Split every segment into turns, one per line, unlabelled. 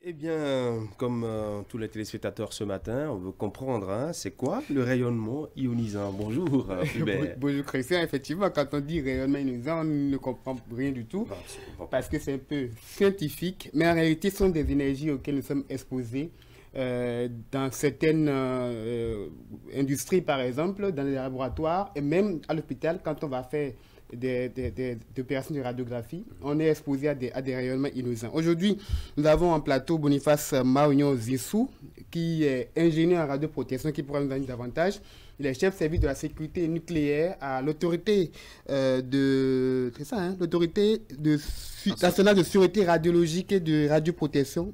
Eh bien, comme tous les téléspectateurs ce matin, on veut comprendre, hein, c'est quoi le rayonnement ionisant? Bonjour, Hubert.
Bonjour Christian, effectivement, quand on dit rayonnement ionisant, on ne comprend rien du tout
Non, absolument pas.
parce que c'est un peu scientifique, mais en réalité, ce sont des énergies auxquelles nous sommes exposés dans certaines industries, par exemple, dans les laboratoires et même à l'hôpital, quand on va faire des opérations de radiographie, on est exposé à des rayonnements ionisants. Aujourd'hui, nous avons en plateau Boniface Maunion Zissou, qui est ingénieur en radioprotection, qui pourra nous donner davantage. Il est chef service de la sécurité nucléaire à l'autorité c'est ça, hein, l'autorité nationale de sûreté radiologique et de radioprotection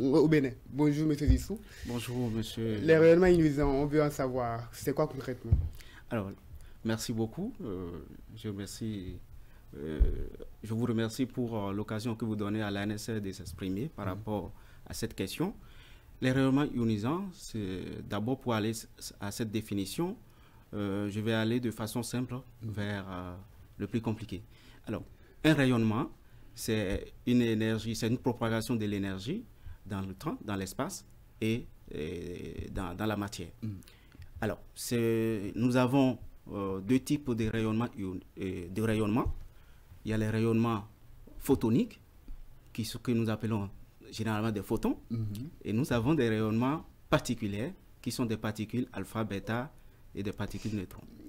au Bénin. Bonjour, monsieur Zissou.
Bonjour, monsieur.
Les rayonnements ionisants, on veut en savoir. C'est quoi concrètement?
Alors, merci beaucoup. Je vous remercie pour l'occasion que vous donnez à l'ANSR de s'exprimer par rapport à cette question. Les rayonnements ionisants, c'est d'abord pour aller à cette définition, je vais aller de façon simple vers le plus compliqué. Alors, un rayonnement, c'est une énergie, c'est une propagation de l'énergie dans le temps, dans l'espace et dans la matière. Alors, nous avons deux types de rayonnement. Il y a les rayonnements photoniques, que nous appelons généralement des photons, et nous avons des rayonnements particuliers, qui sont des particules alpha, bêta et des particules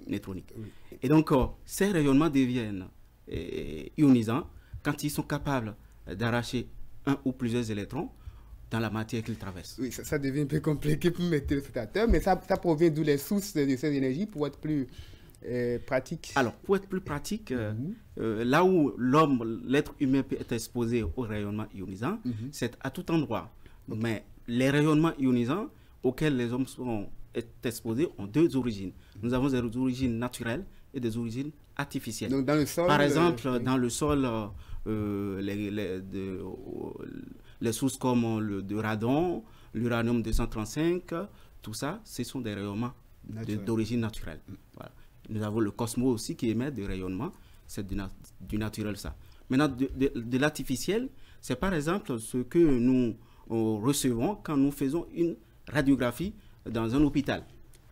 neutroniques. Et donc, ces rayonnements deviennent ionisants quand ils sont capables d'arracher un ou plusieurs électrons dans la matière qu'ils traversent.
Oui, ça devient un peu compliqué pour mes téléspectateurs, mais ça provient d'où les sources de ces énergies pour être plus pratique.
Alors, pour être plus pratique, là où l'être humain peut être exposé au rayonnement ionisant, c'est à tout endroit. Mais les rayonnements ionisants auxquels les hommes sont exposés ont deux origines. Nous avons des origines naturelles et des origines artificielles.
Donc, dans le sol,
par exemple, dans le sol, les sources comme le radon, l'uranium 235, tout ça, ce sont des rayonnements d'origine naturelle. Voilà. Nous avons le cosmos aussi qui émet des rayonnements, c'est du naturel ça. Maintenant, de l'artificiel, c'est par exemple ce que nous recevons quand nous faisons une radiographie dans un hôpital.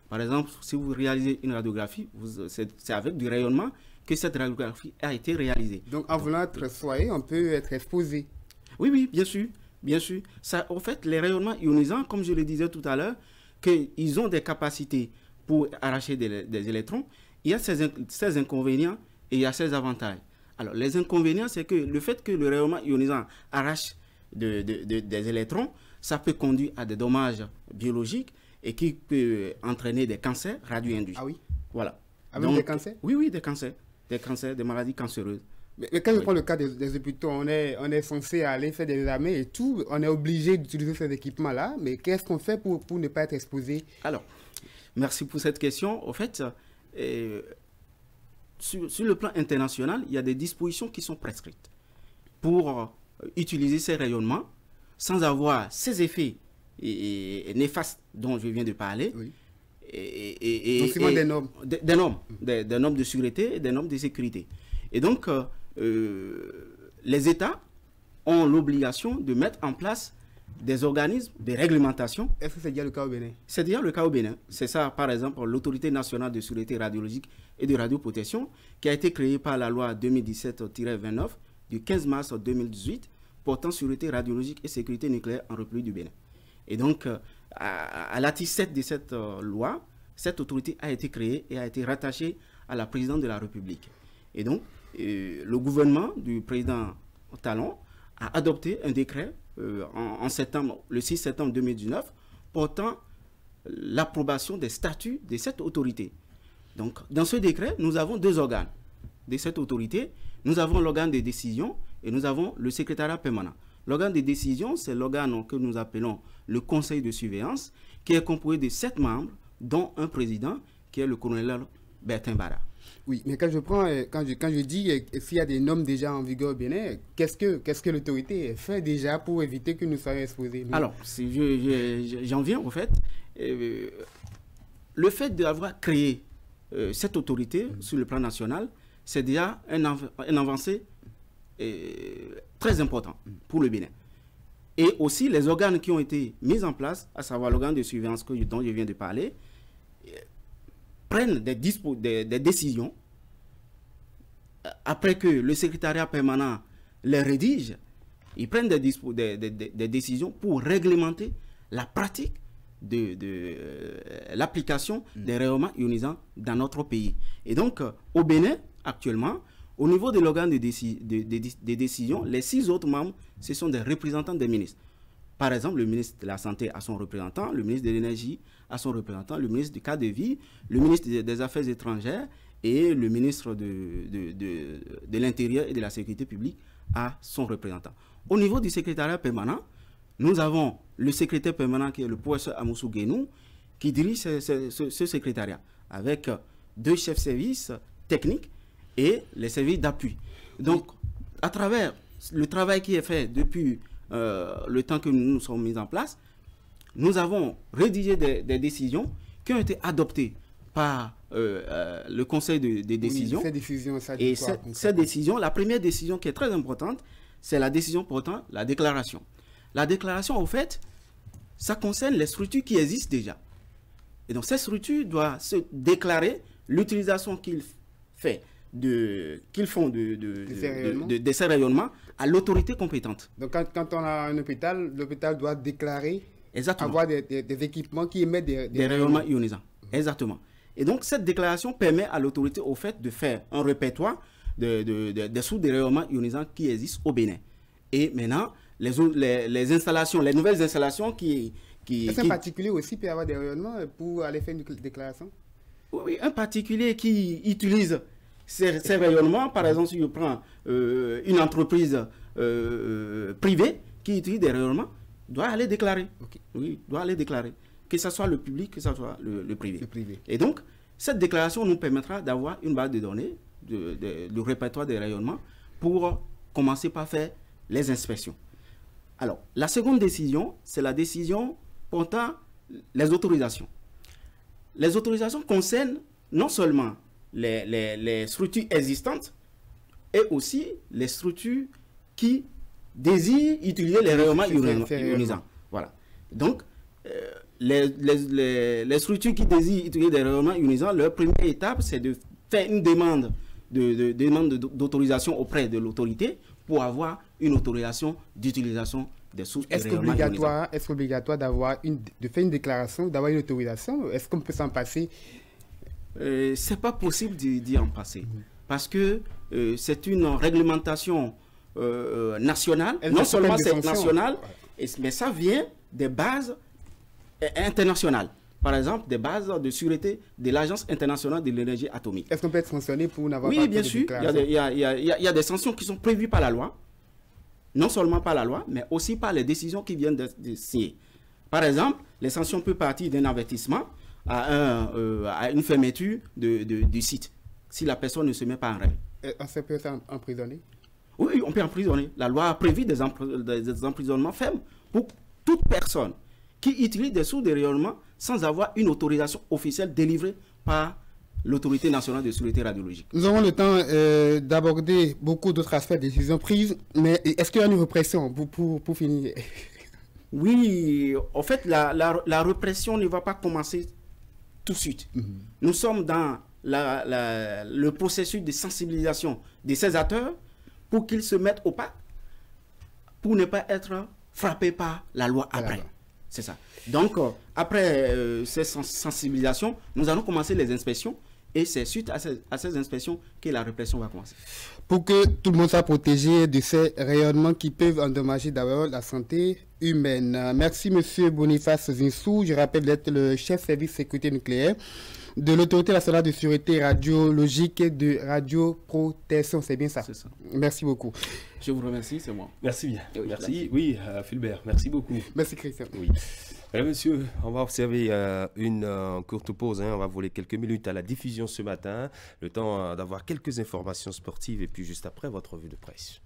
Par exemple, si vous réalisez une radiographie, c'est avec du rayonnement que cette radiographie a été réalisée.
Donc, en voulant être soigné, on peut être exposé.
Oui, oui, bien sûr. Bien sûr. Ça, en fait, les rayonnements ionisants, comme je le disais tout à l'heure, qu'ils ont des capacités pour arracher des électrons. Il y a ces inconvénients et il y a ces avantages. Alors, les inconvénients, c'est que le fait que le rayonnement ionisant arrache des électrons, ça peut conduire à des dommages biologiques et qui peut entraîner des cancers radio-induits.
Ah oui?
Voilà.
Avec des cancers?
Oui, oui, des cancers. Des cancers, des maladies cancéreuses.
Mais quand je prends le cas des hôpitaux, on est censé aller faire des examens et tout, on est obligé d'utiliser ces équipements-là, mais qu'est-ce qu'on fait pour ne pas être exposé?
Alors, merci pour cette question. Au fait, sur le plan international, il y a des dispositions qui sont prescrites pour utiliser ces rayonnements sans avoir ces effets néfastes dont je viens de parler.
Oui.
Donc,
souvent des normes.
Des normes de sûreté et des normes de sécurité. Et donc, les États ont l'obligation de mettre en place des organismes, des réglementations.
Est-ce que c'est déjà le cas au Bénin?
C'est déjà le cas au Bénin. C'est ça, par exemple, l'Autorité nationale de sûreté radiologique et de radioprotection, qui a été créée par la loi 2017-29 du 15 mars 2018 portant sûreté radiologique et sécurité nucléaire en République du Bénin. Et donc, à l'article 7 de cette loi, cette autorité a été créée et a été rattachée à la présidente de la République. Et donc, le gouvernement du président Talon a adopté un décret en septembre, le 6 septembre 2019 portant l'approbation des statuts de cette autorité. Donc, dans ce décret, nous avons deux organes de cette autorité. Nous avons l'organe de décision et nous avons le secrétariat permanent. L'organe de décision, c'est l'organe que nous appelons le conseil de surveillance, qui est composé de 7 membres, dont un président, qui est le colonel Bertin Bara.
Oui, mais quand je dis s'il y a des normes déjà en vigueur au Bénin, qu'est-ce que l'autorité fait déjà pour éviter que nous soyons exposés?
Alors, j'en viens au fait. Le fait d'avoir créé cette autorité sur le plan national, c'est déjà un avancée très important pour le Bénin. Et aussi les organes qui ont été mis en place, à savoir l'organe de surveillance dont je viens de parler, prennent des décisions après que le secrétariat permanent les rédige. Ils prennent des décisions pour réglementer la pratique de l'application des rayonnements ionisants dans notre pays. Et donc, au Bénin, actuellement, au niveau de l'organe de décision, les 6 autres membres, ce sont des représentants des ministres. Par exemple, le ministre de la Santé a son représentant, le ministre de l'Énergie a son représentant, le ministre du cadre de vie, le ministre des Affaires étrangères et le ministre de l'Intérieur et de la Sécurité publique a son représentant. Au niveau du secrétariat permanent, nous avons le secrétaire permanent qui est le professeur Amoussou Guénou qui dirige ce secrétariat avec 2 chefs services techniques et les services d'appui. Donc, à travers le travail qui est fait depuis le temps que nous nous sommes mis en place, nous avons rédigé des décisions qui ont été adoptées par le conseil de décision.
Ces décisions, ça dit
et
quoi,
cette décision, la première décision qui est très importante, c'est la décision portant la déclaration. La déclaration, en fait, ça concerne les structures qui existent déjà. Et donc, ces structures doivent se déclarer l'utilisation qu'ils font de ces rayonnements à l'autorité compétente.
Donc, quand on a un hôpital, l'hôpital doit déclarer
Exactement.
avoir des équipements qui émettent
des rayonnements ionisants. Exactement. Et donc, cette déclaration permet à l'autorité, au fait, de faire un répertoire des sources de rayonnements ionisants qui existent au Bénin. Et maintenant, les installations, les nouvelles installations
Est-ce qu'un particulier aussi peut avoir des rayonnements pour aller faire une déclaration?
Oui, un particulier qui utilise ces rayonnements, par exemple, si je prends une entreprise privée qui utilise des rayonnements, doit aller déclarer.
Okay.
Oui, doit aller déclarer. Que ce soit le public, que ce soit le privé.
Le privé.
Et donc, cette déclaration nous permettra d'avoir une base de données, le répertoire des rayonnements, pour commencer par faire les inspections. Alors, la seconde décision, c'est la décision portant les autorisations. Les autorisations concernent non seulement les structures existantes, et aussi les structures qui désirent utiliser les rayonnements ionisants. Voilà. Donc, les structures qui désirent utiliser des rayonnements ionisants, leur première étape, c'est de faire une demande d'autorisation auprès de l'autorité pour avoir une autorisation d'utilisation des sources de rayonnements ionisants.
Est-ce obligatoire de faire une déclaration, d'avoir une autorisation? Est-ce qu'on peut s'en passer?
C'est pas possible d'y en passer. Parce que c'est une réglementation nationale. Non seulement c'est national, mais ça vient des bases internationales. Par exemple, des bases de sûreté de l'Agence internationale de l'énergie atomique.
Est-ce qu'on peut être sanctionné pour n'avoir pas
fait
de
Oui,
déclaration?
bien sûr. Il y a des sanctions qui sont prévues par la loi. Non seulement par la loi, mais aussi par les décisions qui viennent de signer. Par exemple, les sanctions peuvent partir d'un avertissement à une fermeture du site, si la personne ne se met pas en règle.
On peut être emprisonné?
Oui, on peut emprisonner. La loi a prévu des emprisonnements fermes pour toute personne qui utilise des sources de rayonnement sans avoir une autorisation officielle délivrée par l'Autorité nationale de sécurité radiologique.
Nous aurons le temps d'aborder beaucoup d'autres aspects des décisions prises, mais est-ce qu'il y a une répression pour finir?
Oui, en fait, la répression ne va pas commencer tout de suite. Nous sommes dans le processus de sensibilisation de ces acteurs pour qu'ils se mettent au pas, pour ne pas être frappés par la loi après. C'est ça. Donc, après ces sensibilisations, nous allons commencer les inspections et c'est suite à ces inspections que la répression va commencer.
Pour que tout le monde soit protégé de ces rayonnements qui peuvent endommager d'abord la santé humaine. Merci, M. Boniface Zinsou. Je rappelle d'être le chef service sécurité nucléaire de l'Autorité nationale de sécurité radiologique et de radioprotection. C'est bien ça?
C'est ça.
Merci beaucoup.
Je vous remercie, c'est moi.
Merci bien.
Oui,
merci. Oui, Fulbert, merci beaucoup.
Merci, Christian.
Oui. Mesdames, Messieurs, on va observer une courte pause. On va voler quelques minutes à la diffusion ce matin. Le temps d'avoir quelques informations sportives et puis juste après, votre revue de presse.